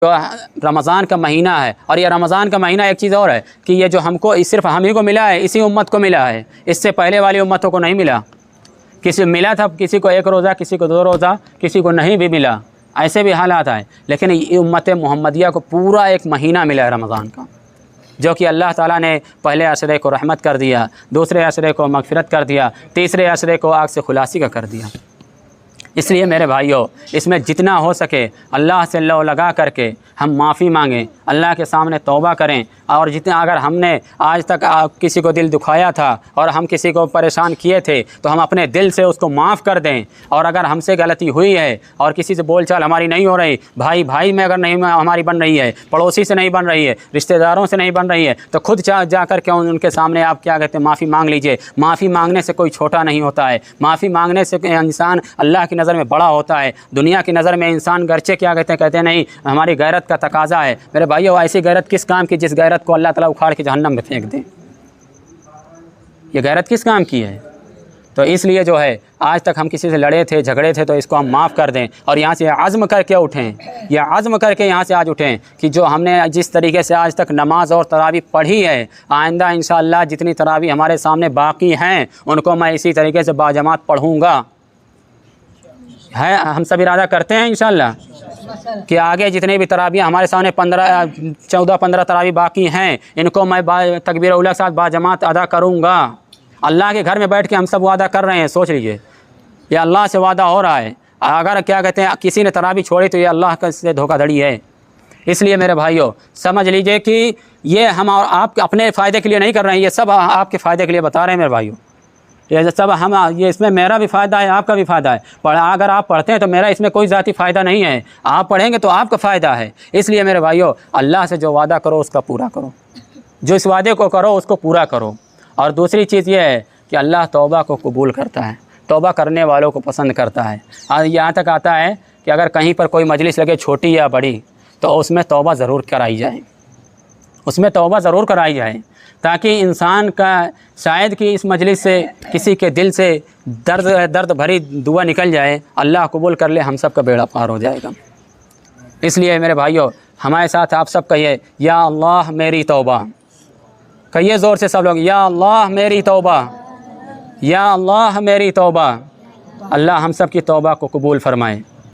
جو رمضان کا مہینہ ہے، اور یہ رمضان کا مہینہ ایک چیز اور ہے کہ یہ جو ہم کو صرف ہم ہی کو ملا ہے، اسی امت کو ملا ہے، اس سے پہلے والی امتوں کو نہیں ملا. کسی ملا تھا، کسی کو 1 روزہ، کسی کو 2 روزہ، کسی کو نہیں بھی ملا، ایسے بھی حالات آئے. لیکن یہ امت محمدیہ کو پورا ایک مہینہ ملا ہے رمضان کا، جو کہ اللہ تعالیٰ نے پہلے عشرے کو رحمت کر دیا، دوسرے عشرے کو مغفرت کر دیا، تیسرے عشرے کو آگ سے خلاصی کا کر دیا. اس لیے میرے بھائیوں، اس میں جتنا ہو سکے اللہ سے لو لگا کر کے ہم معافی مانگیں، اللہ کے سامنے توبہ کریں. اور جتنا اگر ہم نے آج تک کسی کو دل دکھایا تھا اور ہم کسی کو پریشان کیے تھے تو ہم اپنے دل سے اس کو معاف کر دیں. اور اگر ہم سے غلطی ہوئی ہے اور کسی سے بول چال ہماری نہیں ہو رہی، بھائی میں اگر نہیں ہماری بن رہی ہے، پڑوسی سے نہیں بن رہی ہے، رشتہ داروں سے نہیں بن رہی ہے، تو خود جا کر کے ان کے سامنے آپ کیا کہتے ہیں معافی مانگ لیجئے. معافی مانگنے سے کوئی چھوٹا نہیں ہوتا ہے، معافی مانگنے سے انسان اللہ کی نظر میں بڑا ہوتا ہے. دنیا کی نظر میں انسان گرچہ کیا کہتے ہیں نہیں ہماری غیرت کا تقاضا ہے. میرے بھائیو، ایسی غیرت کس کام کی جس غیرت کو اللہ تعالیٰ اکھاڑ کے جہنم میں پھینک دیں؟ یہ غیرت کس کام کی ہے؟ تو اس لیے جو ہے آج تک ہم کسی سے لڑے تھے، جھگڑے تھے، تو اس کو ہم معاف کر دیں اور یہاں سے عزم کر کے اٹھیں. یہ عزم کر کے یہاں سے آج اٹھیں کہ جو ہم نے جس طریقے سے آج تک نماز اور تراویح پڑھی ہے، آئندہ انشاءاللہ جتنی تراویح ہمارے سامنے باقی ہیں ان کو میں اسی طریقے سے باجماعت پڑھوں گا. ہے ہم سب ارادہ کرتے ہیں انشاءاللہ کہ آگے جتنے بھی تراویح ہمارے سامنے 14-15 تراویح باقی ہیں ان کو میں تکبیر اولیٰ کے ساتھ باجماعت ادا کروں گا. اللہ کے گھر میں بیٹھ کے ہم سب وعدہ کر رہے ہیں. سوچ لیجئے، یہ اللہ سے وعدہ ہو رہا ہے. اگر کیا کہتے ہیں کسی نے تراویح چھوڑی تو یہ اللہ کا سے دھوکہ دھڑی ہے. اس لیے میرے بھائیوں سمجھ لیجئے کہ یہ ہم اور آپ اپنے فائدے کے لیے نہیں کر رہے ہیں، یہ سب آپ کے فائدے کے لیے بتا رہے ہیں میرے بھائیوں. یہ سب یہ اس میں میرا بھی فائدہ ہے، آپ کا بھی فائدہ ہے. اگر آپ پڑھتے ہیں تو میرا اس میں کوئی ذاتی فائدہ نہیں ہے، آپ پڑھیں گے تو آپ کا فائدہ ہے. اس لیے میرے بھائیوں اللہ سے جو وعدہ کرو اس کا پورا کرو، جو اس وعدے کو کرو اس کو پورا کرو. اور دوسری چیز یہ ہے کہ اللہ توبہ کو قبول کرتا ہے، توبہ کرنے والوں کو پسند کرتا ہے. اور یہاں تک آتا ہے کہ اگر کہیں پر کوئی مجلس لگے چھوٹی یا بڑی تو اس میں توبہ ضرور کرائی جائے، اس میں توبہ ضرور کرائی جائے، تاکہ انسان کا شاید کہ اس مجلس سے کسی کے دل سے درد بھری دعا نکل جائے، اللہ قبول کر لے، ہم سب کا بیڑا پار ہو جائے گا. اس لیے میرے بھائیوں ہمارے ساتھ آپ سب کہیے یا اللہ میری توبہ. کہیے زور سے سب لوگ، یا اللہ میری توبہ، یا اللہ میری توبہ. اللہ ہم سب کی توبہ کو قبول فرمائے.